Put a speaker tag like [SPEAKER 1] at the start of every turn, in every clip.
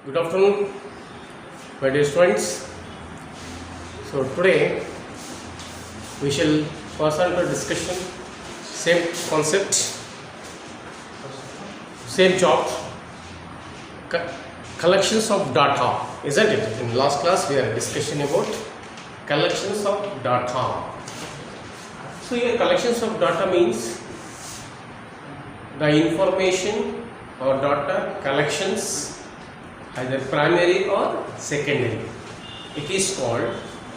[SPEAKER 1] Good afternoon, my dear students. So today we shall pass on to discussion same concept, same job, collections of data, isn't it? In last class we are discussing about collections of data. So here collections of data means the information or data collections either primary or secondary. It is called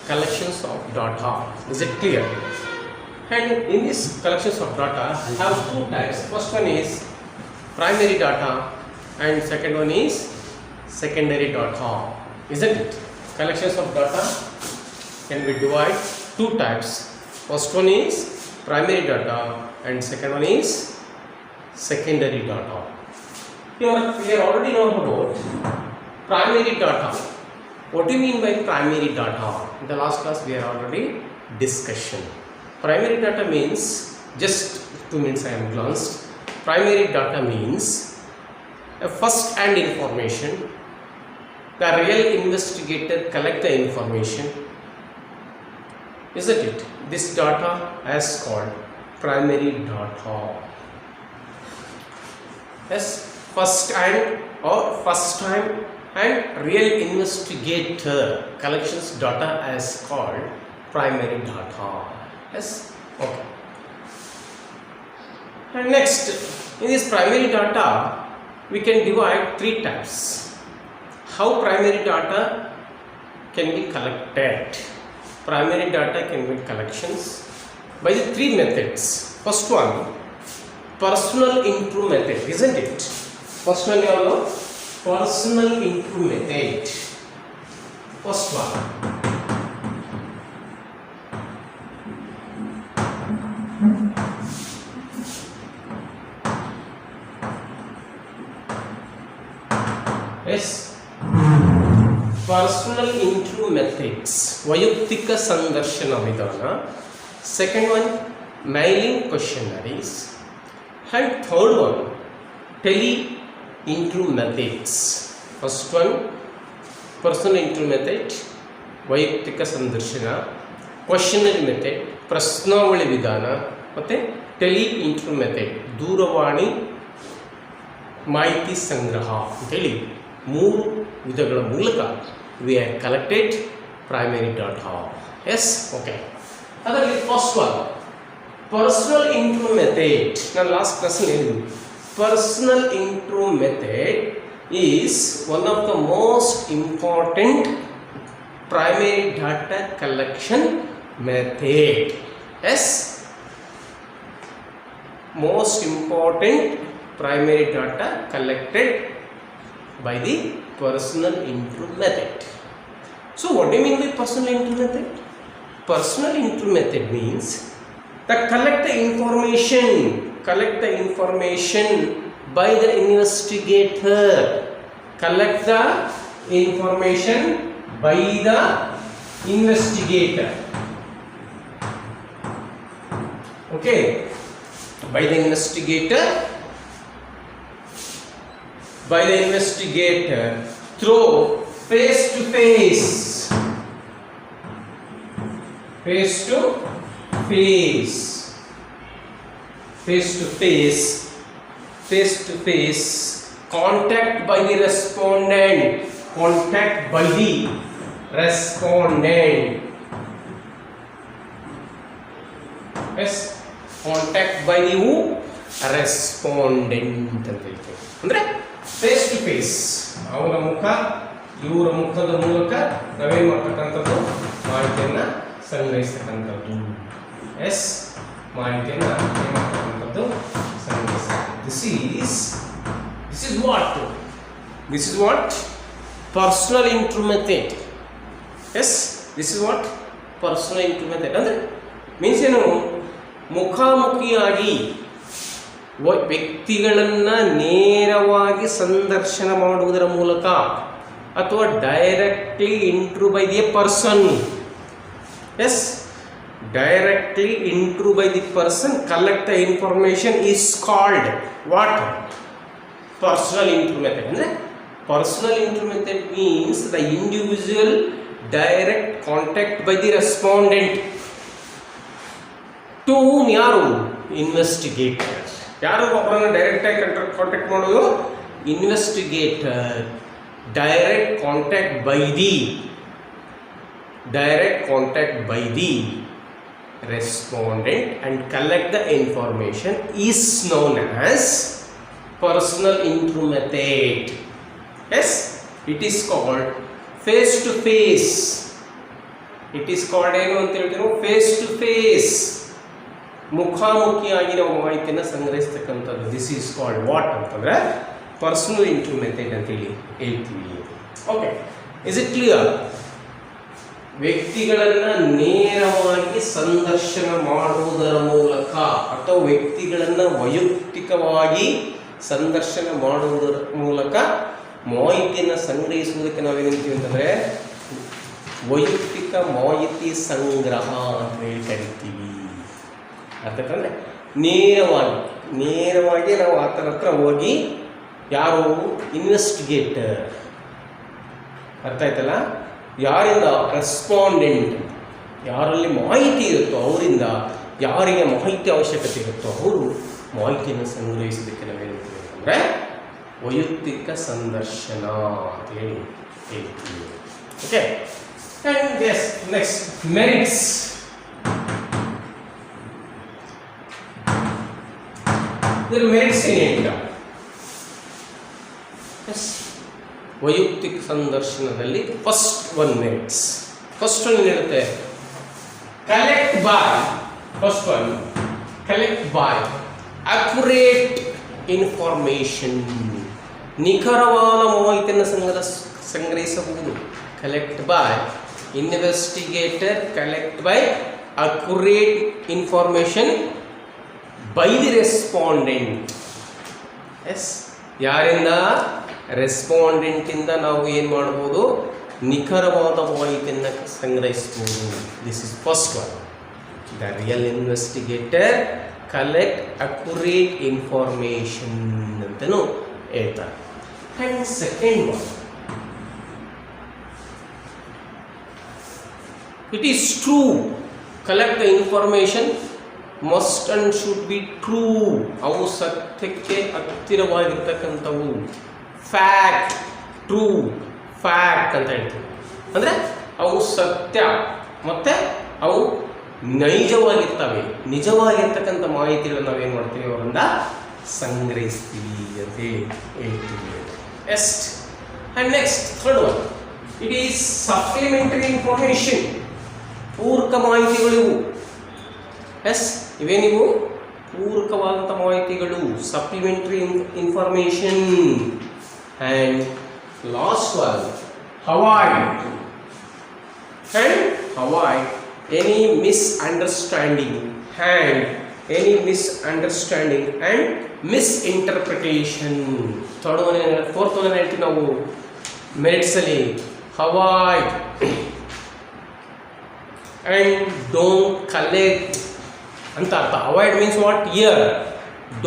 [SPEAKER 1] collections of data. Is it clear? And in this collections of data have two types. First one is primary data and second one is secondary data. Isn't it? Collections of data can be divided two types. First one is primary data and second one is secondary data. We already know about primary data. What do you mean by primary data? In the last class we are already discussion. Primary data means, just 2 minutes I am glanced. Primary data means a first hand information. The real investigator collect the information. Isn't it? This data is called primary data. Yes, first hand or first time and real investigator collections data is called primary data. Yes, okay. And next, in this primary data we can divide three types. How primary data can be collected? Primary data can be collections by the three methods. First one, personal intro method, isn't it? First one is personal intro method. First one. Yes. Personal intro methods. Vayuktika Sandarshana Vidhana. Second one, mailing questionnaires. And third one, tele intro methods. First one, personal intro method, Vayuktika Sandarshana, questionnaire method, Prasnavali Vidhana, ಮತ್ತೆ tele intro method, ದೂರವಾಣಿ ಮಾಹಿತಿ ಸಂಗ್ರಹ ಅಂತೇಳಿ ಮೂರು ವಿಧಗಳ ಮೂಲಕ we have collected primary data. Yes, okay. ಅದರಲ್ಲಿ first one personal intro method. ನಾನು ಲಾಸ್ಟ್ ಕ್ಲಾಸಲ್ಲಿ ಹೇಳಿದ್ದೀನಿ. Personal intro method is one of the most important primary data collection method. Yes, most important primary data collected by the personal intro method. So what do you mean by personal intro method? Personal intro method means that collect the information by the investigator. Collect the information by the investigator. Okay, by the investigator through face to face contact by the respondent. Yes, contact by the who? Respondent ಅಂತ ಹೇಳ್ತೀವಿ. ಅಂದ್ರೆ face to face ಅವರ ಮುಖ ಇವರ ಮುಖದ ಮೂಲಕ ನಾವೇನು ಮಾಡ್ತಕ್ಕಂಥದ್ದು ಮಾಹಿತಿಯನ್ನು ಸಂಗ್ರಹಿಸ್ತಕ್ಕಂಥದ್ದು. ಎಸ್, ಮಾಹಿತಿಯನ್ನು ಏನು ಮಾಡ್ತಕ್ಕಂಥದ್ದು ಸಂಗ್ರಹಿಸ್ತಕ್ಕಂಥದ್ದು. This is what personal intro method. Yes, this is what personal intro method. ಅಂದರೆ ಮೀನ್ಸ್ ಏನು, ಮುಖಾಮುಖಿಯಾಗಿ ವ್ಯಕ್ತಿಗಳನ್ನು ನೇರವಾಗಿ ಸಂದರ್ಶನ ಮಾಡುವುದರ ಮೂಲಕ ಅಥವಾ directly interview by the person. Yes, directly interview by the person collect the information is called what? Personal interview method. ಅಂದರೆ Personal interview method means the individual direct contact by the respondent to whom ಯಾರು investigator. ಯಾರು ಒಬ್ಬರನ್ನ direct ಆಗಿ contact ಮಾಡೋದು? Investigator. Direct contact by the respondent and collect the information is known as personal interview method. Yes, it is called face to face. It is called ಏನು ಅಂತ ಹೇಳ್ತೀವಿ? Face to face, ಮುಖಾಮುಖಿಯಾಗಿ ನಾವು ಮಾಹಿತಿಯನ್ನು ಸಂಗ್ರಹಿಸ್ತಕ್ಕಂಥದ್ದು. This is called what ಅಂತಂದ್ರೆ personal interview method ಅಂತೇಳಿ ಹೇಳ್ತೀವಿ. Okay, is it clear? ವ್ಯಕ್ತಿಗಳನ್ನು ನೇರವಾಗಿ ಸಂದರ್ಶನ ಮಾಡುವುದರ ಮೂಲಕ ಅಥವಾ ವ್ಯಕ್ತಿಗಳನ್ನು ವೈಯಕ್ತಿಕವಾಗಿ ಸಂದರ್ಶನ ಮಾಡುವುದರ ಮೂಲಕ ಮಾಹಿತಿಯನ್ನು ಸಂಗ್ರಹಿಸುವುದಕ್ಕೆ ನಾವೇನಂತೀವಿ ಅಂತಂದರೆ ವೈಯಕ್ತಿಕ ಮಾಹಿತಿ ಸಂಗ್ರಹ ಅಂತ ಹೇಳಿ ಕರಿತೀವಿ. ಅರ್ಥಕ್ಕಂದ್ರೆ ನೇರವಾಗಿ ನಾವು ಆತನ ಹತ್ರ ಹೋಗಿ, ಯಾರು ಇನ್ವೆಸ್ಟಿಗೇಟರ್, ಅರ್ಥ ಆಯ್ತಲ್ಲ, ಯಾರಿಂದ ರೆಸ್ಪಾಂಡೆಂಟ್, ಯಾರಲ್ಲಿ ಮಾಹಿತಿ ಇರುತ್ತೋ ಅವರಿಂದ ಯಾರಿಗೆ ಮಾಹಿತಿ ಅವಶ್ಯಕತೆ ಇರುತ್ತೋ ಅವರು ಮಾಹಿತಿಯನ್ನು ಸಂಗ್ರಹಿಸೋದಕ್ಕೆ ನಾವೇನಂತೀವಿ ಅಂತಂದರೆ ವೈಯಕ್ತಿಕ ಸಂದರ್ಶನ ಅಂತ ಹೇಳಿ ಹೇಳ್ತೀವಿ. Okay, and yes next merits. ಇದರ ಮೆರಿಟ್ಸ್ ಏನೇನಿಲ್ಲ? ಎಸ್, ವೈಯಕ್ತಿಕ ಸಂದರ್ಶನದಲ್ಲಿ ಫಸ್ಟ್ ಒನ್ ಏನಿರುತ್ತೆ? Collect by accurate information. ನಿಖರವಾದ ಮಾಹಿತಿಯನ್ನು ಸಂಗ್ರಹಿಸಬಹುದು. Collect by investigator, collect by accurate information by the respondent. Yes, ಯಾರಿಂದ? ರೆಸ್ಪಾಂಡೆಂಟಿಂದ ನಾವು ಏನು ಮಾಡ್ಬೋದು? ನಿಖರವಾದ ಮಾಹಿತಿಯನ್ನು ಸಂಗ್ರಹಿಸ್ಬೋದು. This is first one. The real investigator collect accurate information ಅಂತಲೂ ಹೇಳ್ತಾರೆ. And second one, it is true. Collect the information must and should be true. ಅವು ಸತ್ಯಕ್ಕೆ ಹತ್ತಿರವಾಗಿರ್ತಕ್ಕಂಥವು. ಫ್ಯಾಕ್ಟ್, ಟ್ರೂ, ಫ್ಯಾಕ್ಟ್ ಅಂತ ಹೇಳ್ತೀವಿ. ಅಂದರೆ ಅವು ಸತ್ಯ ಮತ್ತು ಅವು ನೈಜವಾಗಿರ್ತವೆ. ನಿಜವಾಗಿರ್ತಕ್ಕಂಥ ಮಾಹಿತಿಗಳನ್ನು ನಾವೇನು ಮಾಡ್ತೀವಿ? ಅವರಿಂದ ಸಂಗ್ರಹಿಸ್ತೀವಿ ಅಂತ ಹೇಳ್ತೀವಿ. ಎಸ್ಟ್ and next third one, it is supplementary information. ಪೂರಕ ಮಾಹಿತಿಗಳು. ಎಸ್, ಇವೇನಿವು? ಪೂರಕವಾದಂಥ ಮಾಹಿತಿಗಳು, supplementary information. And last one, avoid any misunderstanding and misinterpretation. Fourth one ಹೇಳ್ತೀವಿ ನಾವು ಮೆರಿಟ್ಸ್ ಅಲ್ಲಿ, avoid and don't collect ಅಂತ ಅರ್ಥ. Avoid means what? Here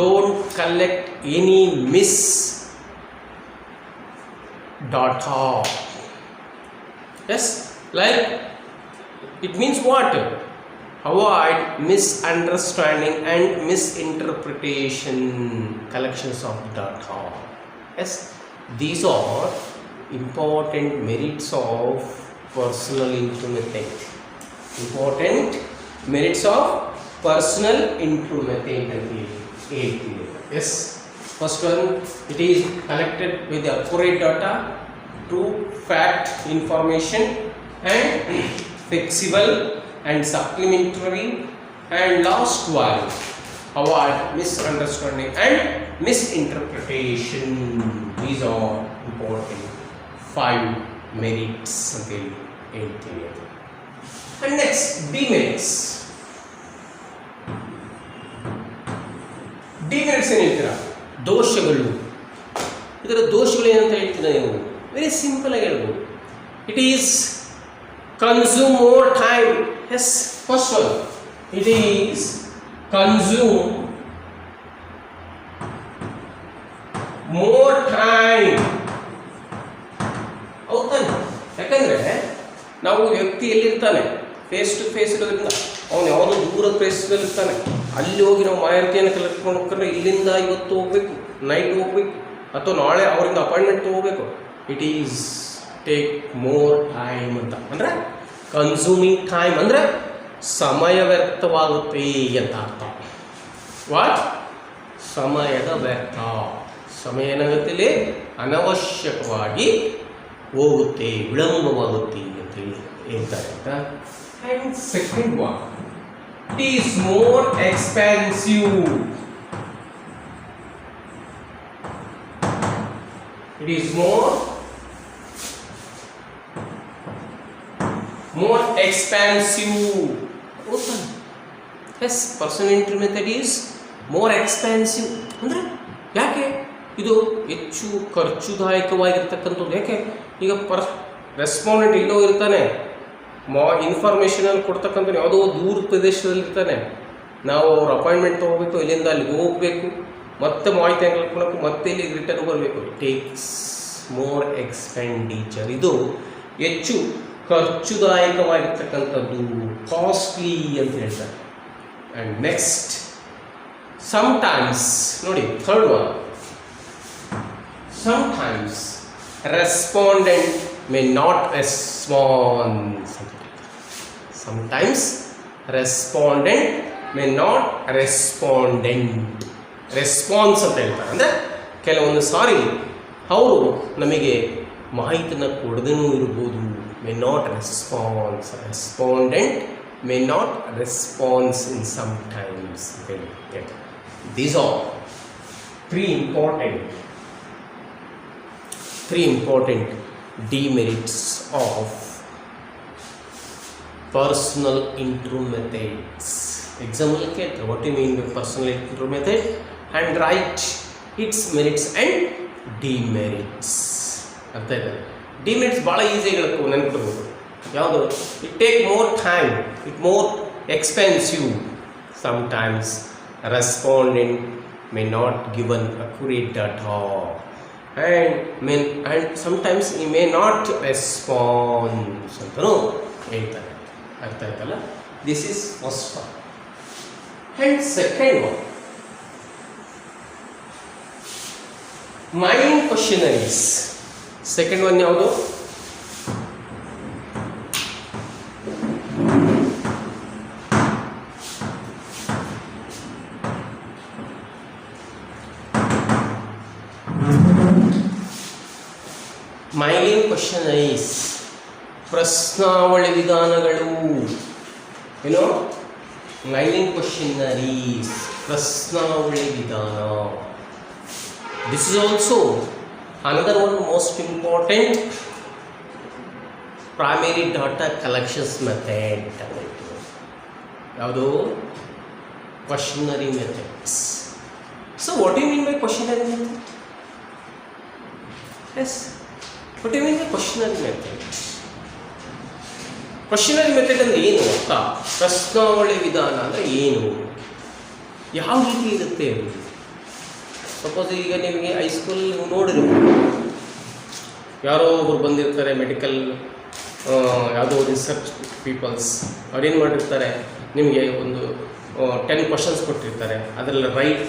[SPEAKER 1] don't collect any data. Yes, like it means what? Avoid misunderstanding and misinterpretation. Collections of data. Yes, these are important merits of personal interview method. Important merits of personal interview method. Yes. First one, it is collected with the accurate data, true fact information, and flexible and supplementary. And last one, avoid misunderstanding and misinterpretation. These are important 5 merits. And next, demerits. Demerits ಏನು ಹೇಳ್ತೀರಾ? ದೋಷಗಳು. ಇದರ ದೋಷಗಳು ಏನಂತ ಹೇಳ್ತೀರಾ ನೀವು? Very simple ಆಗಿ ಹೇಳ್ಬೋದು. It is consume more time. Yes, first one, it is consume more time ಯಾಕಂದರೆ ನಾವು ವ್ಯಕ್ತಿ ಎಲ್ಲಿರ್ತಾನೆ ಫೇಸ್ ಟು ಫೇಸ್ ಇರೋದ್ರಿಂದ ಅವನು ಯಾವುದೋ ದೂರದ ಪ್ಲೇಸಲ್ಲಿರ್ತಾನೆ, ಅಲ್ಲಿ ಹೋಗಿ ನಾವು ಮಾಹಿತಿಯನ್ನು ಕಲ್ತ್ಕೊಂಡು ಹೋಗ್ರೆ ಇಲ್ಲಿಂದ ಇವತ್ತು ಹೋಗ್ಬೇಕು, ನೈಟ್ ಹೋಗ್ಬೇಕು, ಅಥವಾ ನಾಳೆ ಅವರಿಂದ ಅಪಾಯಿಂಟ್ಮೆಂಟ್ ತೊಗೋಬೇಕು. It is take more time ಅಂತ, ಅಂದರೆ ಕನ್ಸ್ಯೂಮಿಂಗ್ ಟೈಮ್ ಅಂದರೆ ಸಮಯ ವ್ಯರ್ಥವಾಗುತ್ತೆ ಅಂತ ಅರ್ಥ. ವಾಟ್? ಸಮಯದ ವ್ಯರ್ಥ. ಸಮಯ ಏನಾಗುತ್ತಿಲ್ಲಿ ಅನವಶ್ಯಕವಾಗಿ ಹೋಗುತ್ತೆ, ವಿಳಂಬವಾಗುತ್ತೆ ಅಂತೇಳಿ ಹೇಳ್ತಾರೆ ಅಂತ. And second one, it is more expensive. It is more expensive. Open. Yes, personal interview method is more expensive. ಅಂದರೆ ಯಾಕೆ ಇದು ಹೆಚ್ಚು ಖರ್ಚುದಾಯಕವಾಗಿರ್ತಕ್ಕಂಥದ್ದು? ಯಾಕೆ ಈಗ ರೆಸ್ಪಾಂಡೆಂಟ್ ಇಲ್ಲೋ ಇರ್ತಾನೆ, ಇನ್ಫಾರ್ಮೇಷನಲ್ಲಿ ಕೊಡ್ತಕ್ಕಂಥ ಯಾವುದೋ ದೂರ ಪ್ರದೇಶದಲ್ಲಿರ್ತಾನೆ, ನಾವು ಅವ್ರ ಅಪಾಯಿಂಟ್ಮೆಂಟ್ ತೊಗೋಬೇಕು, ಇಲ್ಲಿಂದ ಅಲ್ಲಿಗೆ ಹೋಗಬೇಕು, ಮತ್ತೆ ಮಾಹಿತಿ ಕಳ್ಕೊಳಕ್ಕೆ ಮತ್ತೆ ಇಲ್ಲಿ ರಿಟರ್ನ್ ಬರಬೇಕು. It takes more expenditure. ಇದು ಹೆಚ್ಚು ಖರ್ಚುದಾಯಕವಾಗಿರ್ತಕ್ಕಂಥದ್ದು, ಕಾಸ್ಟ್ಲಿ ಅಂತ ಹೇಳ್ತಾರೆ. ಆ್ಯಂಡ್ ನೆಕ್ಸ್ಟ್, ಸಮಟೈಮ್ಸ್ ನೋಡಿ third one, sometimes respondent may not response. Sometimes respondent may not response ಅಂತ ಹೇಳ್ತಾರೆ. ಅಂದರೆ ಕೆಲವೊಂದು ಸಾರಿ ಅವರು ನಮಗೆ ಮಾಹಿತಿಯನ್ನು ಕೊಡದೇನೂ ಇರ್ಬೋದು. May not response, respondent may not response in some times. These are three important demerits of personal interview methods. Example ಕೇಳ್ತಾರೆ, what you mean by personal interview method and write its merits and demerits. ಅರ್ಥ ಇದೆ? Demerits ಭಾಳ ಈಸಿಯಾಗಿ ನೆನ್ಪಿಡ್ಬೋದು. ಯಾವುದು? It take more time, it more expensive. Sometimes respondent may not given accurate data and sometimes ಈ May not response ಅಂತಲೂ ಹೇಳ್ತಾರೆ. ಅರ್ಥ ಆಯ್ತಲ್ಲ? This is first one. And second one, mind questionnaires. Second one ಯಾವುದು? ಮೈಂಡ್ ಕ್ವಶನರೀಸ್, ಪ್ರಶ್ನಾವಳಿ ವಿಧಾನಗಳು. ಏನೋ mind questionnaires, ಪ್ರಶ್ನಾವಳಿ ವಿಧಾನ. This is also another one most important primary data collections method. ಯಾವುದು? questionnaire methods. So what do you mean by questionnaire method? Yes, what do you mean by questionnaire method? questionnaire method ಅಂದರೆ ಏನು ಅಂತ, ಪ್ರಶ್ನಾವಳಿ ವಿಧಾನ ಅಂದರೆ ಏನು, ಯಾವ ರೀತಿ ಇರುತ್ತೆ? ಸಪೋಸ್ ಈಗ ನಿಮಗೆ ಹೈಸ್ಕೂಲ್ ನೋಡಿರ್ಬೋದು, ಯಾರೋ ಒಬ್ರು ಬಂದಿರ್ತಾರೆ, ಮೆಡಿಕಲ್ ಯಾವುದೋ ರಿಸರ್ಚ್ ಪೀಪಲ್ಸ್, ಅವ್ರೇನು ಮಾಡಿರ್ತಾರೆ, ನಿಮಗೆ ಒಂದು 10 ಕ್ವಶನ್ಸ್ ಕೊಟ್ಟಿರ್ತಾರೆ, ಅದರಲ್ಲಿ ರೈಟ್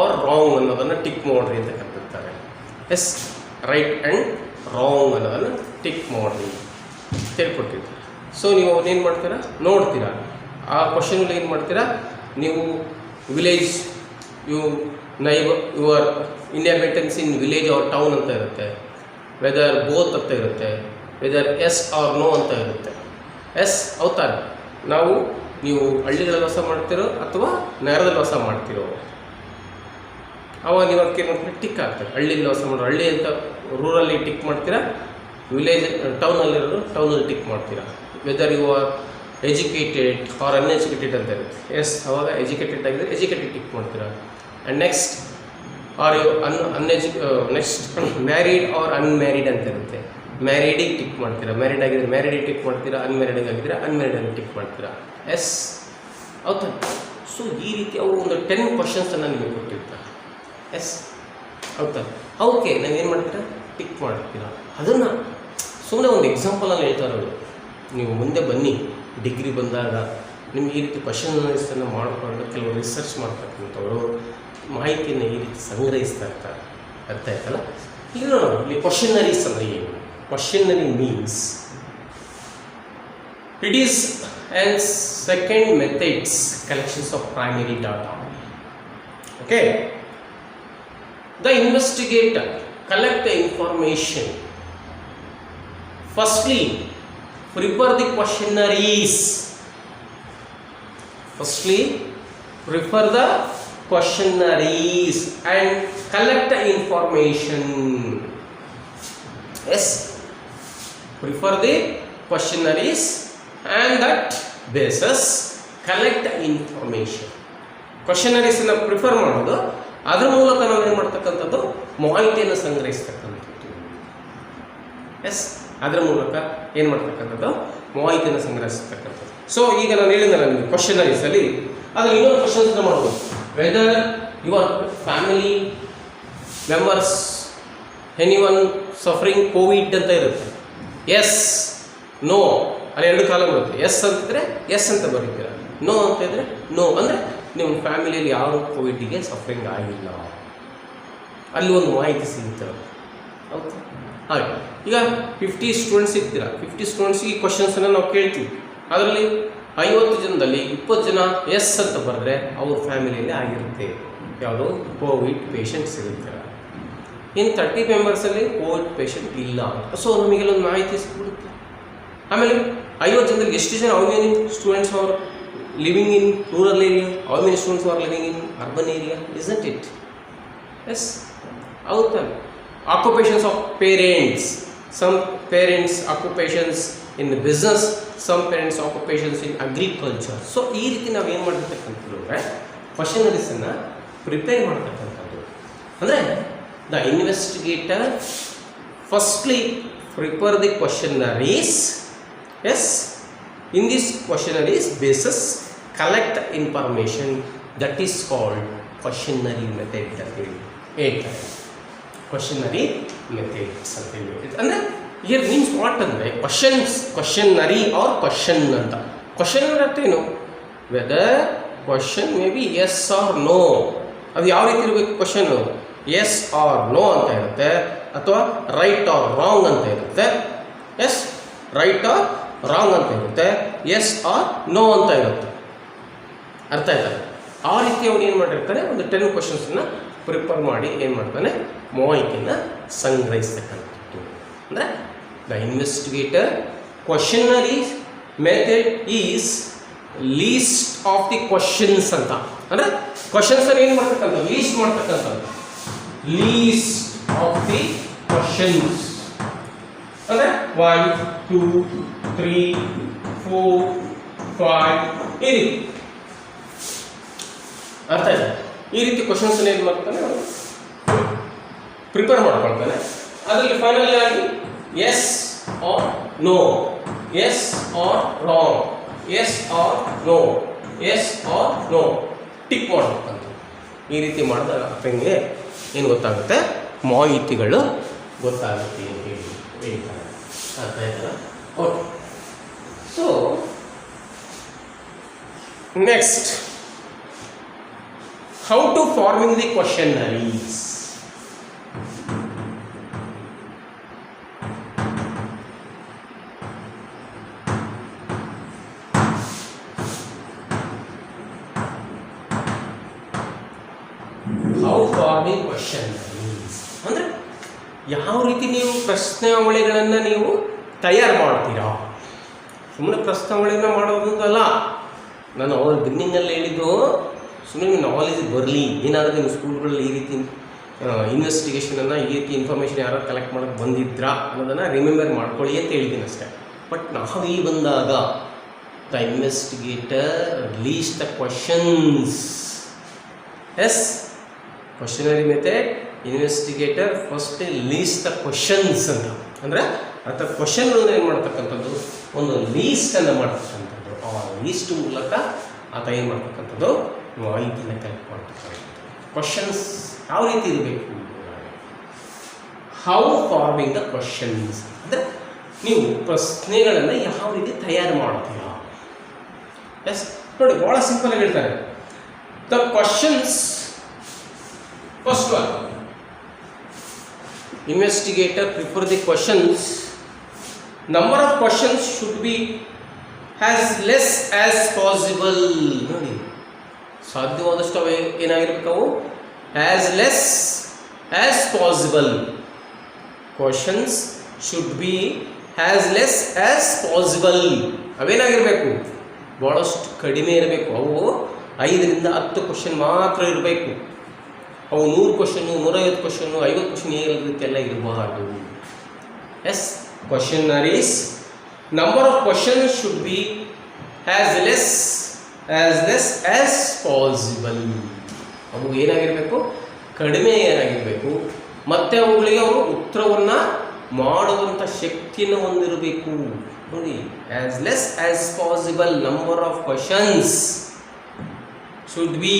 [SPEAKER 1] ಆರ್ ರಾಂಗ್ ಅನ್ನೋದನ್ನು ಟಿಕ್ ಮಾಡಿರಿ ಅಂತ ಕರೆದಿರ್ತಾರೆ. ಎಸ್, ರೈಟ್ ಆ್ಯಂಡ್ ರಾಂಗ್ ಅನ್ನೋದನ್ನು ಟಿಕ್ ಮಾಡಿರಿ ತಿಳ್ಕೊಟ್ಟಿರ್ತಾರೆ. ಸೊ ನೀವು ಅವನ್ನೇನು ಮಾಡ್ತೀರಾ, ನೋಡ್ತೀರಾ, ಆ ಕ್ವಶನ್ಗಳು ಏನು ಮಾಡ್ತೀರಾ ನೀವು, village your inhabitants in village or town ಅಂತ ಇರುತ್ತೆ, ವೆದರ್ ಬೋತ್ ಅಂತ ಇರುತ್ತೆ, ವೆದರ್ ಎಸ್ ಆರ್ ನೋ ಅಂತ ಇರುತ್ತೆ. ಎಸ್ ಹೌತಾರೆ, ನೀವು ಹಳ್ಳಿಗಳಲ್ಲಿ ವಾಸ ಮಾಡ್ತಿರೋ ಅಥವಾ ನಗರದಲ್ಲಿ ವಾಸ ಮಾಡ್ತಿರೋ, ಅವಾಗ ನೀವು ಅದಕ್ಕೆ ಏನು ಮಾಡ್ತೀರಾ, ಟಿಕ್ ಆಗ್ತದೆ. ಹಳ್ಳಿಯಲ್ಲಿ ವಾಸ ಮಾಡೋ ಹಳ್ಳಿ ಅಂತ ರೂರಲ್ಲಿ ಟಿಕ್ ಮಾಡ್ತೀರಾ, ವಿಲೇಜ್ ಟೌನಲ್ಲಿರೋದು ಟೌನಲ್ಲಿ ಟಿಕ್ ಮಾಡ್ತೀರಾ. Whether you are educated or uneducated ಅಂತ ಇರುತ್ತೆ. ಎಸ್, ಅವಾಗ ಎಜುಕೇಟೆಡ್ ಆಗಿದ್ರೆ ಎಜುಕೇಟೆಡ್ ಟಿಕ್ ಮಾಡ್ತೀರಾ. And next are you next married or unmarried ಅಂತ ಇರುತ್ತೆ. ಮ್ಯಾರಿಡಿಗೆ ಟಿಕ್ ಮಾಡ್ತೀರಾ, ಮ್ಯಾರಿಡ್ ಆಗಿದ್ರೆ ಮ್ಯಾರಿಡಿಗೆ ಟಿಕ್ ಮಾಡ್ತೀರಾ, ಅನ್ಮ್ಯಾರಿಡ್ ಆಗಿದ್ದರೆ ಅನ್ಮ್ಯಾರಿಡಾಗಿ ಟಿಕ್ ಮಾಡ್ತೀರಾ. ಎಸ್ ಹೌದಾ? ಸೊ ಈ ರೀತಿ ಅವರು ಒಂದು 10 ಕ್ವಶನ್ಸನ್ನು ನಿಮಗೆ ಕೊಟ್ಟಿರ್ತಾರೆ. ಎಸ್ ಹೌದಾ? ಅವಕ್ಕೆ ನಾವೇನು ಮಾಡ್ತೀರಾ, ಟಿಕ್ ಮಾಡ್ತೀರಾ. ಅದನ್ನು ಸುಮ್ಮನೆ ಒಂದು ಎಕ್ಸಾಂಪಲಲ್ಲಿ ಹೇಳ್ತಾ ಇರೋದು. ನೀವು ಮುಂದೆ ಬನ್ನಿ, ಡಿಗ್ರಿ ಬಂದಾಗ ನಿಮ್ಗೆ ಈ ರೀತಿ ಕ್ವಶನರೀಸನ್ನು ಮಾಡಿಕೊಂಡು ಕೆಲವು ರಿಸರ್ಚ್ ಮಾಡ್ತಕ್ಕಂಥವ್ರು ಮಾಹಿತಿಯನ್ನು ಈ ರೀತಿ ಸಂಗ್ರಹಿಸ್ತಾ ಇರ್ತಾರೆ. ಅರ್ಥ ಆಯ್ತಲ್ಲ? ಈಗ ಇಲ್ಲಿ ಕ್ವಶನರೀಸ್ ಅಂದರೆ ಏನು? Questionnaire means it is and second methods collections of primary data. Okay, the investigator collect the information. Firstly, prepare the questionnaires. And collect the information. Yes, prepare the questionnaires and that basis collect the information. Questionnaires ಅನ್ನು prefer ಮಾಡೋದು, ಅದರ ಮೂಲಕ ನಾವು ಏನು ಮಾಡ್ತಕ್ಕಂಥದ್ದು, ಮಾಹಿತಿಯನ್ನು ಸಂಗ್ರಹಿಸ್ತಕ್ಕಂಥದ್ದು. S, ಅದರ ಮೂಲಕ ಏನು ಮಾಡ್ತಕ್ಕಂಥದ್ದು, ಮಾಹಿತಿಯನ್ನು ಸಂಗ್ರಹಿಸ್ತಕ್ಕಂಥದ್ದು. ಸೊ ಈಗ ನಾನು ಹೇಳಿದ್ನಲ್ಲ ನಿಮಗೆ ಕ್ವಶನರೀಸಲ್ಲಿ ಅದರಲ್ಲಿ ಇನ್ನೊಂದು ಕ್ವಶನ್ಸ್ನ ಮಾಡ್ಬೋದು. Weather your family members anyone suffering Covid ಅಂತ ಇರುತ್ತೆ. ಎಸ್, ನೋ, ಅಲ್ಲಿ ಎರಡು ಕಾಲ ಬರುತ್ತೆ. ಎಸ್ ಅಂತಿದ್ರೆ ಎಸ್ ಅಂತ ಬರೀತೀರ, ನೋ ಅಂತ ಇದ್ರೆ ನೋ ಅಂದರೆ ನಿಮ್ಮ ಫ್ಯಾಮಿಲಿಯಲ್ಲಿ ಯಾರು ಕೋವಿಡ್ಗೆ ಸಫರಿಂಗ್ ಆಗಿಲ್ಲ. ಅಲ್ಲಿ ಒಂದು ಮಾಹಿತಿ ಸಿಗುತ್ತೆ. ಹೌದು, ಹಾಗೆ ಈಗ 50 ಸ್ಟೂಡೆಂಟ್ಸ್ ಇರ್ತೀರ. 50 ಸ್ಟೂಡೆಂಟ್ಸ್ಗೆ ಈ ಕ್ವಶನ್ಸನ್ನು ನಾವು ಕೇಳ್ತೀವಿ. ಅದರಲ್ಲಿ 50 ಜನದಲ್ಲಿ 20 ಜನ ಎಸ್ ಅಂತ ಬರೆದ್ರೆ ಅವ್ರ ಫ್ಯಾಮಿಲಿಯಲ್ಲಿ ಆಗಿರುತ್ತೆ, ಯಾವುದು ಕೋವಿಡ್ ಪೇಷಂಟ್ಸ್ ಇರ್ತೀರ. ಇನ್ನು 30 ಮೆಂಬರ್ಸಲ್ಲಿ ಕೋವಿಡ್ ಪೇಷಂಟ್ ಇಲ್ಲ. ಸೊ ನಮಗೆಲ್ಲ ಒಂದು ಮಾಹಿತಿ ಸಿಗ್ಬಿಡುತ್ತೆ. ಆಮೇಲೆ 50 ಜನದಲ್ಲಿ ಎಷ್ಟು ಜನ how many students R living in rural area, how many students are living in urban area, isn't it? Yes, outside occupations of parents, some parents occupations in the business, some parents occupations in agriculture. So ಈ ರೀತಿ ನಾವು ಏನು ಮಾಡ್ತಕ್ಕಂಥದ್ದು ಅಂದರೆ ಕ್ವಶನರೀಸನ್ನು prepare ಮಾಡ್ತಕ್ಕಂಥದ್ದು. ಅಂದರೆ the investigator firstly prepare the questionnaires. Yes, in this questionnaires basis collect information, that is called questionnaire method ಅಂತ ಹೇಳ್ತಾರೆ. ಕ್ವಶನರಿ ಮೆಥಡ್ಸ್ ಅಂತ ಹೇಳಿ ಅಂದರೆ ಹಿಯರ್ ಮೀನ್ಸ್ ವಾಟ್ ಅಂದರೆ ಕ್ವಶನರಿ ಆರ್ ಕ್ವಶನ್ ಅಂತ. ಕ್ವಶನ್ ಅರ್ಥ ಏನು? Whether question may be yes or no. ಅದು ಯಾವ ರೀತಿ ಇರಬೇಕು? ಕ್ವಶನ್ನು ಎಸ್ ಆರ್ ನೋ ಅಂತ ಇರುತ್ತೆ, ಅಥವಾ ರೈಟ್ ಆರ್ ರಾಂಗ್ ಅಂತ ಇರುತ್ತೆ. ಎಸ್, ರೈಟ್ ಆರ್ ರಾಂಗ್ ಅಂತ ಇರುತ್ತೆ, ಎಸ್ ಆರ್ ನೋ ಅಂತ ಇರುತ್ತೆ. ಅರ್ಥ ಆಯ್ತಲ್ಲ? ಆ ರೀತಿ ಅವನು ಏನು ಮಾಡಿರ್ತಾನೆ, ಒಂದು 10 ಕ್ವಶನ್ಸನ್ನು ಪ್ರಿಪೇರ್ ಮಾಡಿ ಏನು ಮಾಡ್ತಾನೆ, ಮಾಹಿತಿಯನ್ನು ಸಂಗ್ರಹಿಸ್ತಕ್ಕಂಥದ್ದು. ಅಂದರೆ the investigator questionnaire method is list of the questions ಅಂತ. ಅಂದರೆ ಕ್ವಶನ್ಸನ್ನು ಏನು ಮಾಡ್ತಕ್ಕಂಥದ್ದು, ಲೀಸ್ಟ್ ಮಾಡ್ತಕ್ಕಂಥದ್ದು. ಲೀಸ್ಟ್ ಆಫ್ ದಿ ಕ್ವಶನ್ಸ್ ಅಂದರೆ 1 2 3 4 5 ಈ ರೀತಿ. ಅರ್ಥ ಇದೆ? ಈ ರೀತಿ ಕ್ವಶನ್ಸನ್ನು ಏನು ಮಾಡ್ತಾನೆ, ಪ್ರಿಪೇರ್ ಮಾಡ್ಕೊಳ್ತಾನೆ. ಅದರಲ್ಲಿ ಫೈನಲಿ ಆಗಿ yes or no, yes or wrong, yes or no, yes or no tick ಮಾಡ್ಬೇಕಂತ. ಈ ರೀತಿ ಮಾಡಿದಾಗ ಅರ್ಥಂಗೆ ಏನು ಗೊತ್ತಾಗುತ್ತೆ, ಮಾಹಿತಿಗಳು ಗೊತ್ತಾಗುತ್ತೆ ಅಂತ ಹೇಳಿ ಹೇಳ್ತಾರೆ. ಅರ್ಥ ಆಯ್ತಲ್ಲ? Okay. So next, how to forming the questionnaires. How forming questionnaires ಅಂದರೆ ಯಾವ ರೀತಿ ನೀವು ಪ್ರಶ್ನಾವಳಿಗಳನ್ನು ನೀವು ತಯಾರು ಮಾಡ್ತೀರಾ. ಸುಮ್ಮನೆ ಪ್ರಶ್ನಾವಳಿನ ಮಾಡೋದಲ್ಲ. ನಾನು ಅವ್ರ ಬಿಗಿನಿಂಗಲ್ಲಿ ಹೇಳಿದ್ದು ಸುಮ್ಮನೆ ನೀವು ನಾಲೆಜ್ ಬರಲಿ, ಏನಾದರೂ ನೀವು ಸ್ಕೂಲ್ಗಳಲ್ಲಿ ಈ ರೀತಿ ಇನ್ವೆಸ್ಟಿಗೇಷನನ್ನು, ಈ ರೀತಿ ಇನ್ಫಾರ್ಮೇಷನ್ ಯಾರು ಕಲೆಕ್ಟ್ ಮಾಡೋಕ್ಕೆ ಬಂದಿದ್ರಾ ಅನ್ನೋದನ್ನು ರಿಮೆಂಬರ್ ಮಾಡ್ಕೊಳ್ಳಿ ಅಂತ ಹೇಳಿದ್ದೀನಿ ಅಷ್ಟೇ. ಬಟ್ ನಾವು ಇಲ್ಲಿ ಬಂದಾಗ the investigator list the questions. Yes, questionary method investigator first list the questions ಅಂತ. ಅಂದರೆ ಅಥವಾ ಕ್ವಶನ್ಗಳನ್ನು ಏನು ಮಾಡ್ತಕ್ಕಂಥದ್ದು, ಒಂದು ಲೀಸ್ಟನ್ನು ಮಾಡ್ತಕ್ಕಂಥದ್ದು. ಆ ಲೀಸ್ಟ್ ಮೂಲಕ ಆತ ಏನು ಮಾಡ್ತಕ್ಕಂಥದ್ದು, ಮಾಹಿತಿನ ಕಲೆಕ್ಟ್ ಮಾಡ್ತಕ್ಕಂಥದ್ದು. ಕ್ವಶನ್ಸ್ ಯಾವ ರೀತಿ ಇರಬೇಕು, ಹೌ ಫಾರ್ಮಿಂಗ್ ದ ಕ್ವಶನ್ಸ್ ಅಂದರೆ ನೀವು ಪ್ರಶ್ನೆಗಳನ್ನು ಯಾವ ರೀತಿ ತಯಾರು ಮಾಡ್ತೀರಾ. ಎಸ್ ನೋಡಿ, ಭಾಳ ಸಿಂಪಲ್ ಆಗಿ ಹೇಳ್ತಾರೆ. The questions, first one, investigator prefer the questions, number of questions should be as less as possible. ನೋಡಿ, ಸಾಧ್ಯವಾದಷ್ಟು ಏನಾಗಿರ್ಬೇಕು, ಅವು as less as possible. Questions should be as less as possible. ಅವೇನಾಗಿರಬೇಕು, ಭಾಳಷ್ಟು ಕಡಿಮೆ ಇರಬೇಕು. ಅವು 5ರಿಂದ 10 ಕ್ವಶನ್ ಮಾತ್ರ ಇರಬೇಕು. ಅವು 100 ಕ್ವಶನ್ನು, 150 ಕ್ವಶನ್ನು, 50 ಕ್ವಶನ್ ರೀತಿಯೆಲ್ಲ ಇರಬಾರ್ದು. Yes, questionnaires, number of questions should be as less as possible. ಅವು ಏನಾಗಿರಬೇಕು, ಕಡಿಮೆ ಏನಾಗಿರಬೇಕು, ಮತ್ತು ಅವುಗಳಿಗೆ ಅವರು ಉತ್ತರವನ್ನು ಮಾಡುವಂಥ ಶಕ್ತಿಯನ್ನು ಹೊಂದಿರಬೇಕು. ನೋಡಿ, as less as possible, number of questions should be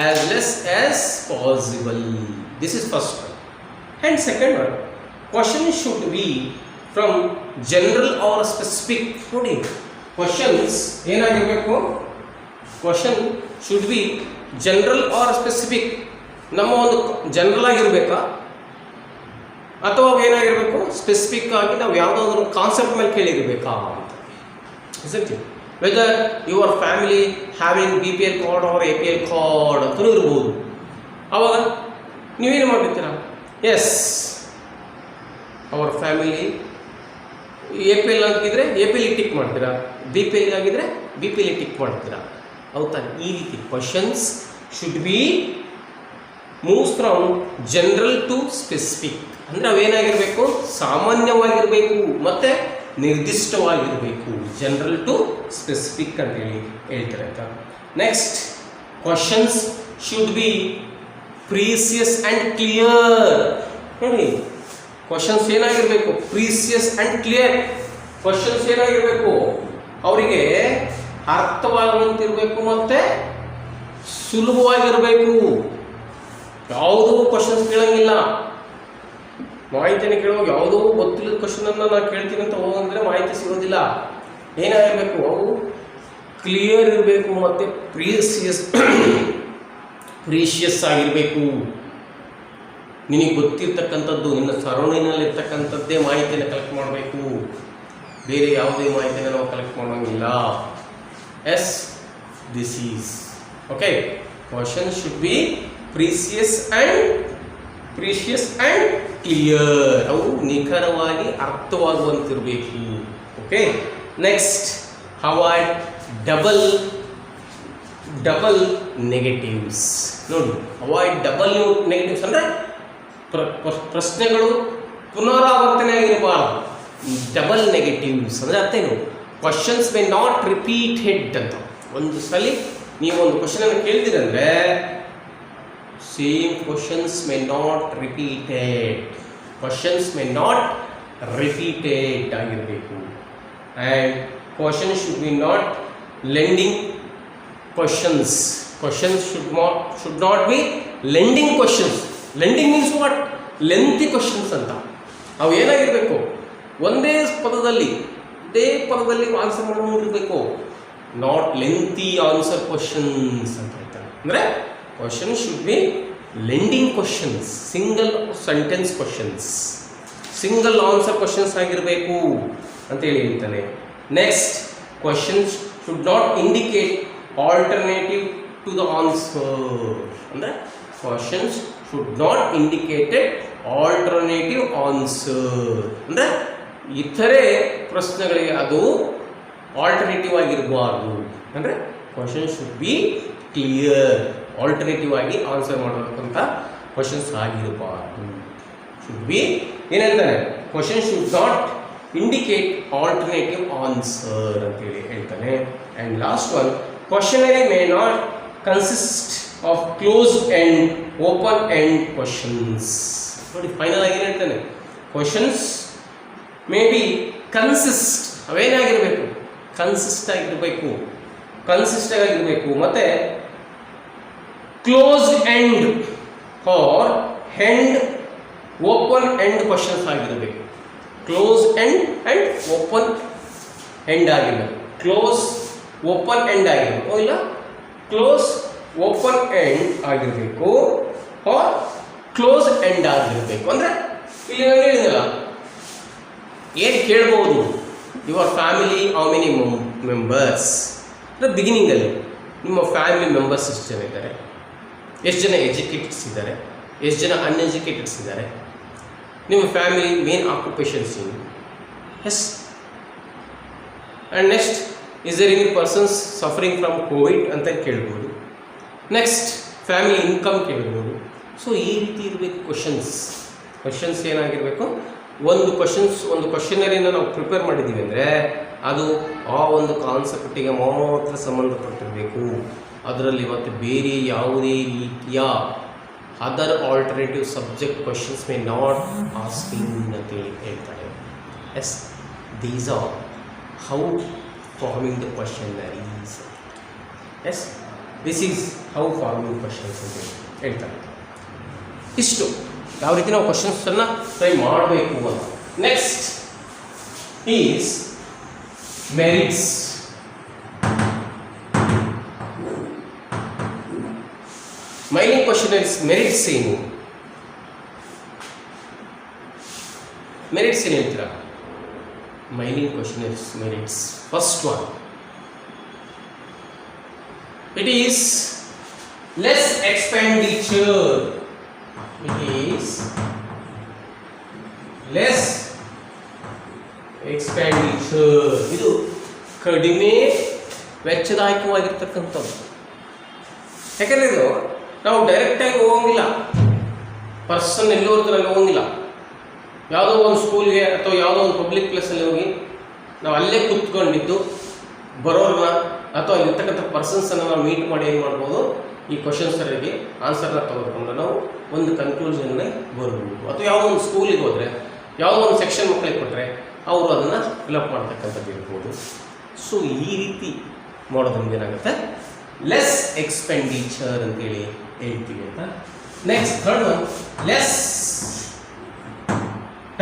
[SPEAKER 1] as less as possible. This is first one. And second one, question should be from general or specific. ನೋಡಿ, ಕ್ವಶನ್ಸ್ ಏನಾಗಿರಬೇಕು, question should be general or specific. ನಮ್ಮ ಒಂದು general ಆಗಿರಬೇಕಾ, ಅಥವಾ ಏನಾಗಿರಬೇಕು, specific ಆಗಿ ನಾವು ಯಾವುದಾದ್ರೂ concept ಮೇಲೆ ಕೇಳಿರಬೇಕಾ ಅಂತ. Isn't it? Whether your family having BPL card or APL card ಅಂತಲೂ ಇರ್ಬೋದು. ಆವಾಗ ನೀವೇನು ಮಾಡಿರ್ತೀರಾ, ಎಸ್ ಅವರ್ ಫ್ಯಾಮಿಲಿ APL ಆಗಿದ್ದರೆ APL ಟಿಕ್ ಮಾಡ್ತೀರಾ, BPL ಆಗಿದ್ದರೆ BPL ಟಿಕ್ ಮಾಡ್ತೀರಾ. ಹೌದಾ? ಈ ರೀತಿ questions should be moves from general to specific. ಅಂದರೆ ಅವೇನಾಗಿರಬೇಕು, ಸಾಮಾನ್ಯವಾಗಿರಬೇಕು ಮತ್ತು ನಿರ್ದಿಷ್ಟವಾಗಿರಬೇಕು. ಜನರಲ್ ಟು ಸ್ಪೆಸಿಫಿಕ್ ಅಂತೇಳಿ ಹೇಳ್ತಾರೆ ಅಂತ. Next, questions should B precious and clear. ನೋಡಿ, ಕ್ವಶನ್ಸ್ ಏನಾಗಿರಬೇಕು, ಪ್ರೀಸಿಯಸ್ ಆ್ಯಂಡ್ ಕ್ಲಿಯರ್. ಕ್ವಶನ್ಸ್ ಏನಾಗಿರಬೇಕು, ಅವರಿಗೆ ಅರ್ಥವಾಗುವಂತಿರಬೇಕು ಮತ್ತು ಸುಲಭವಾಗಿರಬೇಕು. ಯಾವುದೋ ಕ್ವಶನ್ಸ್ ಕೇಳೋಂಗಿಲ್ಲ, ಮಾಹಿತಿಯನ್ನು ಕೇಳುವಾಗ ಯಾವುದೋ ಗೊತ್ತಿಲ್ಲದ ಕ್ವಶನನ್ನು ನಾನು ಕೇಳ್ತೀನಿ ಅಂತ ಹೋಗಂದರೆ ಮಾಹಿತಿ ಸಿಗೋದಿಲ್ಲ. ಏನಾಗಿರಬೇಕು, ಅವು ಕ್ಲಿಯರ್ ಇರಬೇಕು ಮತ್ತು ಪ್ರೀಷಿಯಸ್ ಆಗಿರಬೇಕು. ನಿನಗೆ ಗೊತ್ತಿರ್ತಕ್ಕಂಥದ್ದು, ನಿನ್ನ ಸರೌಂಡಿಂಗ್ನಲ್ಲಿರ್ತಕ್ಕಂಥದ್ದೇ ಮಾಹಿತಿಯನ್ನು ಕಲೆಕ್ಟ್ ಮಾಡಬೇಕು, ಬೇರೆ ಯಾವುದೇ ಮಾಹಿತಿಯನ್ನು ನಾವು ಕಲೆಕ್ಟ್ ಮಾಡೋಂಗಿಲ್ಲ. Yes, this is okay. Question should be precise and clear. ಅವು ನಿಖರವಾಗಿ ಅರ್ಥವಾಗುವಂತಿರಬೇಕು. Okay. Next, avoid double negatives. ನೋಡಿ, ಅವಾಯ್ಡ್ ಡಬಲ್ ನೆಗೆಟಿವ್ಸ್ ಅಂದರೆ ಪ್ರಶ್ನೆಗಳು ಪುನರಾವರ್ತನೆ ಆಗಿರಬಾರ್ದು. ಡಬಲ್ ನೆಗೆಟಿವ್ಸ್ ಅಂದರೆ ಅರ್ಥ ಏನು, ಕ್ವಶನ್ಸ್ ಮೇ ನಾಟ್ ರಿಪೀಟೆಡ್ ಅಂತ. ಒಂದು ಸಲ ನೀವು ಒಂದು ಕ್ವಶನನ್ನು ಕೇಳ್ತೀರಂದರೆ same questions may not repeated. Questions may not repeated ಆಗಿರಬೇಕು. And question should be not lending questions. Questions should not be lending questions. Lending means what, lengthy questions ಅಂತ. ಅವು ಏನಾಗಿರಬೇಕು, ಒಂದೇ ಪದದಲ್ಲಿ ಆನ್ಸರ್ ಮಾಡೋದಿರಬೇಕು. ನಾಟ್ ಲೆಂತಿ ಆನ್ಸರ್ ಕ್ವಶನ್ಸ್ ಅಂತ ಹೇಳ್ತಾರೆ. ಅಂದರೆ question should be lending questions, single sentence questions, single answer questions ಆಗಿರಬೇಕು ಅಂತೇಳಿ ಹೇಳ್ತಾನೆ. Next, questions should not indicate alternative to the answer. ಅಂದರೆ questions should not indicated alternative answer. ಅಂದರೆ ಇತರೆ ಪ್ರಶ್ನೆಗಳಿಗೆ ಅದು ಆಲ್ಟರ್ನೇಟಿವ್ ಆಗಿರಬಾರ್ದು. ಅಂದರೆ question should be clear, alternative ಆಗಿ ಆನ್ಸರ್ ಮಾಡಬೇಕಂತ ಕ್ವಶನ್ಸ್ ಆಗಿರಬಾರ್ದು. ಶುಡ್ ಬಿ ಏನಂತಾನೆ, question should not indicate alternative answer ಅಂತೇಳಿ ಹೇಳ್ತಾನೆ. And last one, questionary may not consist of closed end open end questions. ನೋಡಿ, ಫೈನಲ್ ಆಗಿ ಏನು ಹೇಳ್ತಾನೆ, ಕ್ವಶನ್ಸ್ ಮೇ ಬಿ ಕನ್ಸಿಸ್ಟ್, ಅವೇನಾಗಿರಬೇಕು, ಕನ್ಸಿಸ್ಟ್ ಆಗಿರಬೇಕು ಮತ್ತು closed end or end open end questions ಆಗಿರಬೇಕು. Close end and open end ಆಗಿರಬೇಕು. Close open end ಆಗಿರಬೇಕು, ಇಲ್ಲ ಕ್ಲೋಸ್ ಓಪನ್ ಎಂಡ್ ಆಗಿರಬೇಕು ಆರ್ ಕ್ಲೋಸ್ ಎಂಡ್ ಆಗಿರಬೇಕು. ಅಂದರೆ ಇಲ್ಲಿ ನಾನು ಹೇಳಿದಲ್ಲ, ಏನು ಕೇಳ್ಬೋದು, your family how many members ಅಂದರೆ ಬಿಗಿನಿಂಗಲ್ಲಿ ನಿಮ್ಮ ಫ್ಯಾಮಿಲಿ ಮೆಂಬರ್ಸ್ ಎಷ್ಟು ಜನ ಇದ್ದಾರೆ, ಎಷ್ಟು ಜನ ಎಜುಕೇಟೆಡ್ಸ್ ಇದ್ದಾರೆ, ಎಷ್ಟು ಜನ ಅನ್ಎಜುಕೇಟೆಡ್ಸ್ ಇದ್ದಾರೆ, ನಿಮ್ಮ ಫ್ಯಾಮಿಲಿ ಮೇನ್ ಆಕ್ಯುಪೇಷನ್ಸ್ ಏನು, yes. And next, is there any persons suffering from COVID ಅಂತ ಕೇಳ್ಬೋದು. ನೆಕ್ಸ್ಟ್, ಫ್ಯಾಮಿಲಿ ಇನ್ಕಮ್ ಕೇಳ್ಬೋದು. ಸೊ ಈ ರೀತಿ ಇರಬೇಕು ಕ್ವಶನ್ಸ್ ಏನಾಗಿರಬೇಕು, ಒಂದು ಕ್ವಶನರಿನ ನಾವು ಪ್ರಿಪೇರ್ ಮಾಡಿದ್ದೀವಿ ಅಂದರೆ ಅದು ಆ ಒಂದು ಕಾನ್ಸೆಪ್ಟಿಗೆ ಮಾತ್ರ ಸಂಬಂಧಪಟ್ಟಿರಬೇಕು. ಅದರಲ್ಲಿ ಮತ್ತು ಬೇರೆ ಯಾವುದೇ ರೀತಿಯ other alternative subject questions may not asking ಅಂತೇಳಿ ಹೇಳ್ತಾರೆ. Yes, these are how forming the questionnaires. Yes, this is how forming questions ಅಂತ ಹೇಳ್ತಾರೆ. ಇಷ್ಟು ಯಾವ ರೀತಿ ನಾವು ಕ್ವಶನ್ಸನ್ನು ಟ್ರೈ ಮಾಡಬೇಕು ಅಂತ. Next is merits. Mining questionnaires merits ಏನು? ಮೆರಿಟ್ಸ್ ಏನು ಹೇಳ್ತೀರಾ? Mining questionnaires merits. First one, it is less expenditure. It is less expenditure. ಇದು ಕಡಿಮೆ ವೆಚ್ಚದಾಯಕವಾಗಿರ್ತಕ್ಕಂಥದ್ದು. ಯಾಕಂದರೆ ಇದು ನಾವು ಡೈರೆಕ್ಟಾಗಿ ಹೋಗಂಗಿಲ್ಲ, ಪರ್ಸನ್ ಎಲ್ಲೋರ್ದ್ರಲ್ಲಿ ಹೋಗಂಗಿಲ್ಲ. ಯಾವುದೋ ಒಂದು ಸ್ಕೂಲ್ಗೆ ಅಥವಾ ಯಾವುದೋ ಒಂದು ಪಬ್ಲಿಕ್ ಪ್ಲೇಸಲ್ಲಿ ಹೋಗಿ ನಾವು ಅಲ್ಲೇ ಕೂತ್ಕೊಂಡಿದ್ದು ಬರೋರನ್ನ ಅಥವಾ ಅಲ್ಲಿರ್ತಕ್ಕಂಥ ಪರ್ಸನ್ಸನ್ನು ನಾವು ಮೀಟ್ ಮಾಡಿ ಏನು ಮಾಡ್ಬೋದು, ಈ ಕ್ವಶನ್ಸರಿಗೆ ಆನ್ಸರ್ನ ತೆಗೆದುಕೊಂಡು ನಾವು ಒಂದು ಕನ್ಕ್ಲೂಷನ್ನೇ ಬರ್ಬೋದು. ಅಥವಾ ಯಾವುದೋ ಒಂದು ಸ್ಕೂಲಿಗೆ ಹೋದರೆ ಯಾವುದೋ ಒಂದು ಸೆಕ್ಷನ್ ಮಕ್ಕಳಿಗೆ ಕೊಟ್ಟರೆ ಅವರು ಅದನ್ನು ಫಿಲಪ್ ಮಾಡ್ತಕ್ಕಂಥದ್ದು ಇರ್ಬೋದು. ಸೊ ಈ ರೀತಿ ಮಾಡೋದ್ರಿಂದ ಏನಾಗುತ್ತೆ, ಲೆಸ್ ಎಕ್ಸ್ಪೆಂಡಿಚರ್ ಅಂತೇಳಿ ಹೇಳ್ತೀವಿ ಅಂತ. Next third one, less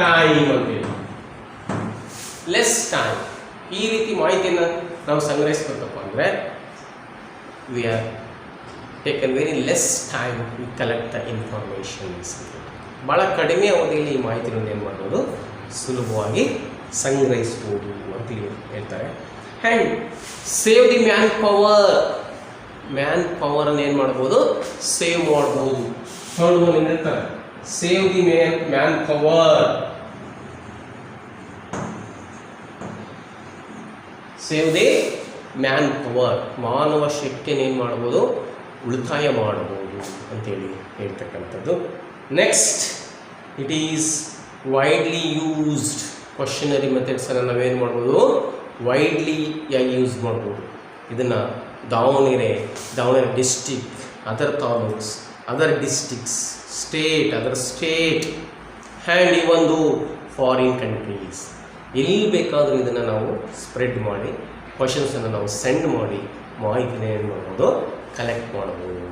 [SPEAKER 1] time ಅಂತೇಳಿ. ಲೆಸ್ ಟೈಮ್, ಈ ರೀತಿ ಮಾಹಿತಿಯನ್ನು ನಾವು ಸಂಗ್ರಹಿಸಬೇಕಪ್ಪ ಅಂದರೆ we are taken very less time to collect the informations. ಭಾಳ ಕಡಿಮೆ ಅವಧಿಯಲ್ಲಿ ಈ ಮಾಹಿತಿಗಳನ್ನು ಏನು ಮಾಡ್ಬೋದು, ಸುಲಭವಾಗಿ ಸಂಗ್ರಹಿಸ್ಬೋದು ಅಂತ ಹೇಳ್ತಾರೆ. ಆ್ಯಂಡ್ ಸೇವ್ ದಿ ಮ್ಯಾನ್ ಪವರನ್ನು ಏನು ಮಾಡ್ಬೋದು, ಸೇವ್ ಮಾಡ್ಬೋದು. ಥರ್ಡ್ ಒನ್ ಏನು ಹೇಳ್ತಾರೆ, save the man power. Save the man power, ಮಾನವ ಶಕ್ತಿಯನ್ನು ಏನು ಮಾಡ್ಬೋದು, ಉಳಿತಾಯ ಮಾಡಬಹುದು ಅಂತೇಳಿ ಹೇಳ್ತಕ್ಕಂಥದ್ದು. Next, it is widely used. Questionary ಮೆಥಡ್ಸನ್ನು ನಾವೇನು ಮಾಡ್ಬೋದು, ವೈಡ್ಲಿ ಯೂಸ್ ಮಾಡ್ಬೋದು. ಇದನ್ನು Davanagere district, other taluks, other districts, other state and ಈ ಒಂದು ಫಾರಿನ್ ಕಂಟ್ರೀಸ್, ಎಲ್ಲಿ ಬೇಕಾದರೂ ಇದನ್ನು ನಾವು ಸ್ಪ್ರೆಡ್ ಮಾಡಿ ಕ್ವಶನ್ಸನ್ನು ನಾವು ಸೆಂಡ್ ಮಾಡಿ ಮಾಹಿತಿನ ಏನು ಮಾಡ್ಬೋದು, ಕಲೆಕ್ಟ್ ಮಾಡ್ಬೋದು.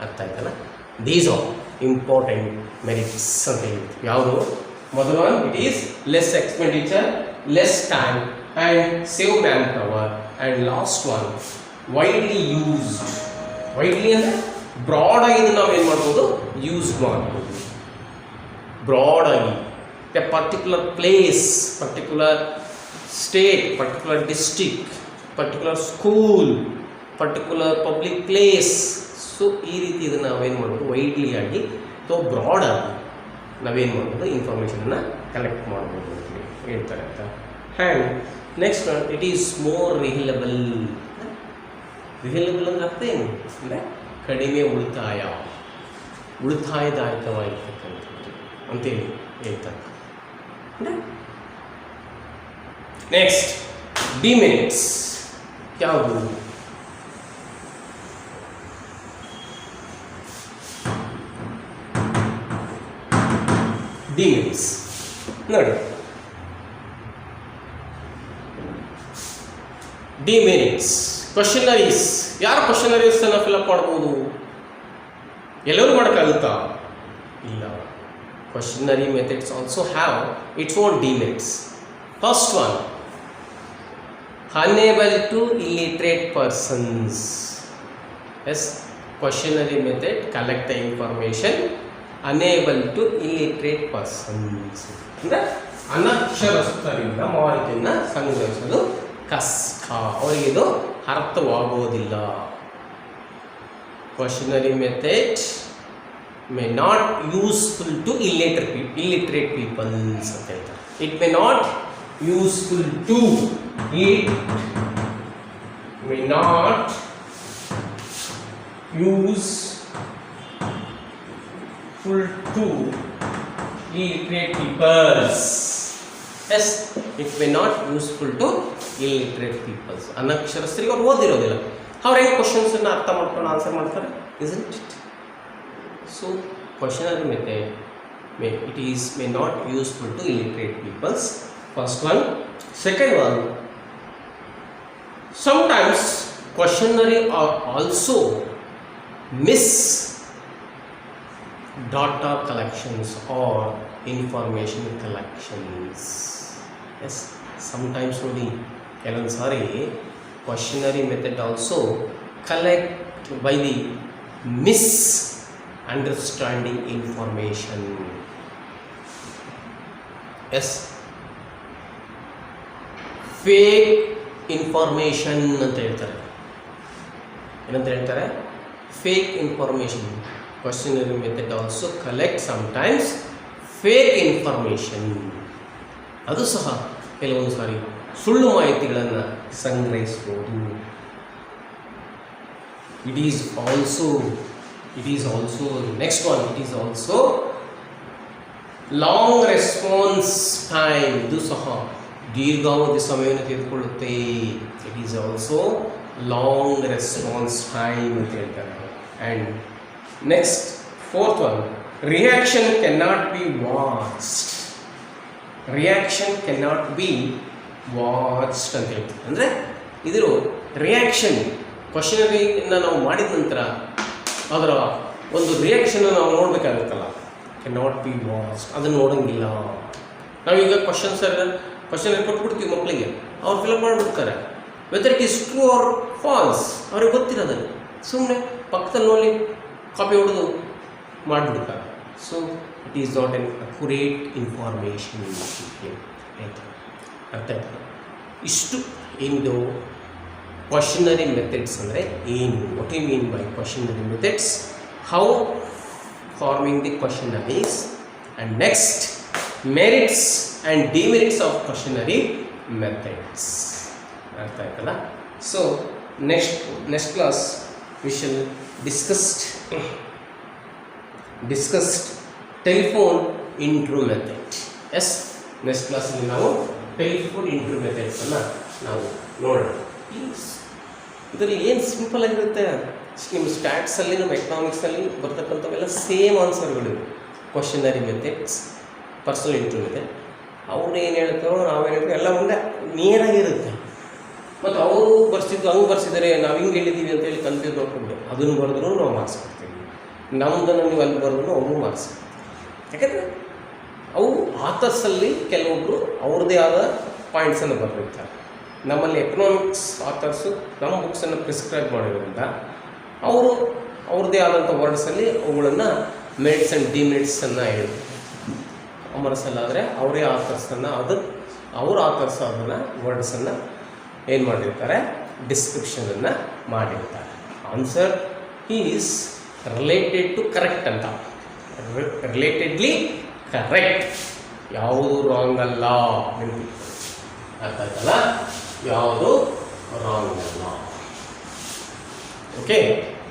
[SPEAKER 1] ಅರ್ಥ ಆಯ್ತಲ್ಲ? ದೀಸ್ ಆರ್ ಇಂಪಾರ್ಟೆಂಟ್ ಮೆರಿಟ್ಸ್ ಅಂತ ಹೇಳ್ತೀವಿ. ಯಾವುದು? ಮೊದಲು it is less expenditure, less time and save man power. And last one, widely used. Widely ಅಂದರೆ ಬ್ರಾಡಾಗಿ ಇದನ್ನು ನಾವು ಏನು ಮಾಡ್ಬೋದು, ಯೂಸ್ ಮಾಡ್ಬೋದು. ಬ್ರಾಡಾಗಿ a particular place, particular state, particular district, particular school, particular public place. So ಈ ರೀತಿ ಇದನ್ನು ನಾವೇನು ಮಾಡ್ಬೋದು, ವೈಡ್ಲಿ ಆಗಿ ಅಥವಾ ಬ್ರಾಡಾಗಿ ನಾವೇನು ಮಾಡ್ಬೋದು, ಇನ್ಫಾರ್ಮೇಷನನ್ನು ಕಲೆಕ್ಟ್ ಮಾಡ್ಬೋದು ಅಂತ ಹೇಳ್ತಾರೆ ಅಂತ. And next, it is more reliable. Reliable ಅಂದರೆ ಅರ್ಥ ಏನು ಅಂದರೆ ಕಡಿಮೆ ಉಳಿತಾಯದಾಯಕವಾಗಿರ್ತಕ್ಕಂಥದ್ದು ಅಂತೇಳಿ ಹೇಳ್ತಾರೆ. Next, demerits. ಯಾವುದು? ಡಿಮೆರಿಟ್ಸ್ ನೋಡಿ. Demerits questionnaires. ಯಾರು ಕ್ವಶನರೀಸನ್ನು ಫಿಲಪ್ ಮಾಡ್ಬೋದು? ಎಲ್ಲರೂ ಮಾಡೋಕ್ಕಾಗುತ್ತಾ? ಇಲ್ಲ. Questionary methods also have its own demerits. First one, unable to illiterate persons. Yes, questionary method collect the information, unable to illiterate persons. ಅಂದರೆ ಅನಕ್ಷರಸ್ಥರಿಂದ ಮಾಹಿತಿಯನ್ನು ಸಂಗ್ರಹಿಸಲು ಕಷ್ಟ, ಅವರಿಗೆ ಇದು ಅರ್ಥವಾಗುವುದಿಲ್ಲ. Questionary method may not useful to illiterate people ಅಂತ ಹೇಳ್ತಾರೆ. It may not useful to, it may not useful to illiterate peoples. Yes, it may not useful to illiterate peoples. ಅನಕ್ಷರಸ್ಥರಿಗೆ ಅವ್ರು ಓದಿರೋದಿಲ್ಲ, ಅವ್ರು ಹೆಂಗೆ ಕ್ವಶನ್ಸನ್ನು ಅರ್ಥ ಮಾಡ್ಕೊಂಡು ಆನ್ಸರ್ ಮಾಡ್ತಾರೆ, isn't it? So questionary method may not useful to illiterate peoples. First one. Second one, sometimes questionary are also miss data collections or information collections. Yes, sometimes only ಕೆಲವೊಂದು ಸಾರಿ questionary method also collect by the misunderstanding information. Yes, fake information ಅಂತ ಹೇಳ್ತಾರೆ. ಏನಂತ ಹೇಳ್ತಾರೆ? fake information. Questionary method also collect sometimes fake information. ಅದು ಸಹ ಕೆಲವೊಂದು ಸಾರಿ ಸುಳ್ಳು ಮಾಹಿತಿಗಳನ್ನು ಸಂಗ್ರಹಿಸಬಹುದು. It is also next one, it is also long response time. ಇದು ಸಹ ದೀರ್ಘಾವಧಿ ಸಮಯವನ್ನು ತೆಗೆದುಕೊಳ್ಳುತ್ತೆ. It is also long response time ಅಂತ ಹೇಳ್ತಾರೆ. And next, fourth one, reaction cannot be watched. Reaction cannot be watched ಅಂತ ಹೇಳ್ತಾರೆ. ಅಂದರೆ ಇದರ ರಿಯಾಕ್ಷನ್ ಕ್ವಶನರಿಯನ್ನು ನಾವು ಮಾಡಿದ ನಂತರ ಅದರ ಒಂದು ರಿಯಾಕ್ಷನ್ ನಾವು ನೋಡಬೇಕಾಗುತ್ತಲ್ಲ, ಕೆನಾಟ್ ಬಿ ವಾಚ್ಡ್, ಅದನ್ನು ನೋಡೋಂಗಿಲ್ಲ. ನಾವೀಗ ಕ್ವಶನ್ ಕೊಟ್ಬಿಡ್ತೀವಿ ಮಕ್ಕಳಿಗೆ, ಅವ್ರು ಫಿಲಪ್ ಮಾಡಿಬಿಡ್ತಾರೆ. Whether it is true or false ಅವ್ರಿಗೆ ಗೊತ್ತಿರೋದನ್ನು ಸುಮ್ಮನೆ ಪಕ್ಕದಲ್ಲಿ ನೋಡಿ ಕಾಪಿ ಹೊಡೆದು ಮಾಡಿಬಿಡ್ತಾರೆ. So it is not an accurate information. ಅರ್ಥ ಆಯ್ತು? ಇಷ್ಟು ಏನಿದು ಕ್ವಶನರಿ ಮೆಥಡ್ಸ್ ಅಂದರೆ ಏನು, what you mean by questionary methods, how forming the questionaries, and next merits and demerits of questionary methods. ಅರ್ಥ ಆಯ್ತಲ್ಲ? So next class we shall discussed telephone interview method. Yes, next ಕ್ಲಾಸಲ್ಲಿ ನಾವು telephone interview ಮೆಥಡ್ಸನ್ನು ನಾವು ನೋಡೋಣ. ಇದರಲ್ಲಿ ಏನು simple ಆಗಿರುತ್ತೆ, ನಿಮ್ಮ ಸ್ಟ್ಯಾಟ್ಸಲ್ಲಿ ನಮ್ಮ ಎಕನಾಮಿಕ್ಸಲ್ಲಿ ಬರ್ತಕ್ಕಂಥವೆಲ್ಲ ಸೇಮ್ ಆನ್ಸರ್ಗಳಿವೆ. Questionary methods, personal interview method, ಅವ್ರು ಏನು ಹೇಳ್ತಾರೋ ನಾವೇನು ಹೇಳ್ತೀವಿ ಎಲ್ಲ ಮುಂದೆ ನೇರಾಗಿರುತ್ತೆ. ಮತ್ತು ಅವರು ಬರ್ಸಿದ್ದು ಹಂಗೆ ಬರ್ಸಿದ್ದಾರೆ, ನಾವು ಹಿಂಗೆ ಹೇಳಿದ್ದೀವಿ ಅಂತೇಳಿ ಕನ್ಫ್ಯೂಸ್ ಮಾಡ್ಕೊಂಡು ಅದನ್ನು ಬರೆದ್ರೂ ನಾವು ಮಾರ್ಕ್ಸ್ ಕೊಡ್ತೀವಿ. ನಮ್ಮದನ್ನು ನೀವು ಅಲ್ಲಿ ಬರೆದ್ರು ಅವರು ಮಾರ್ಕ್ಸ್ ಕೊಡ್ತೀವಿ. ಯಾಕೆಂದರೆ ಅವು ಆಥರ್ಸಲ್ಲಿ ಕೆಲವೊಬ್ಬರು ಅವ್ರದ್ದೇ ಆದ ಪಾಯಿಂಟ್ಸನ್ನು ಬರೆದಿರ್ತಾರೆ. ನಮ್ಮಲ್ಲಿ ಎಕನಾಮಿಕ್ಸ್ ಆಥರ್ಸು ನಮ್ಮ ಬುಕ್ಸನ್ನು ಪ್ರಿಸ್ಕ್ರೈಬ್ ಮಾಡಿರೋದ್ರಿಂದ ಅವರು ಅವ್ರದ್ದೇ ಆದಂಥ ವರ್ಡ್ಸಲ್ಲಿ ಅವುಗಳನ್ನು ಮೆರಿಟ್ಸ್ ಆ್ಯಂಡ್ ಡಿಮೆರಿಟ್ಸನ್ನು ಹೇಳ್ತಾರೆ. ಕಾಮರ್ಸಲ್ಲಾದರೆ ಅವರೇ ಆಥರ್ಸನ್ನು ಅವ್ರ ಆಥರ್ಸ್ ಅದನ್ನು ವರ್ಡ್ಸನ್ನು ಏನು ಮಾಡಿರ್ತಾರೆ, ಡಿಸ್ಕ್ರಿಪ್ಷನನ್ನು ಮಾಡಿರ್ತಾರೆ. Answer is related to correct ಅಂತ, ರಿಲೇಟೆಡ್ಲಿ ಕರೆಕ್ಟ್, ಯಾವುದು ರಾಂಗ್ ಅಲ್ಲ. ಅರ್ಥ ಆಯ್ತಲ್ಲ? ಯಾವುದು ರಾಂಗ್ ಅಲ್ಲ. ಓಕೆ.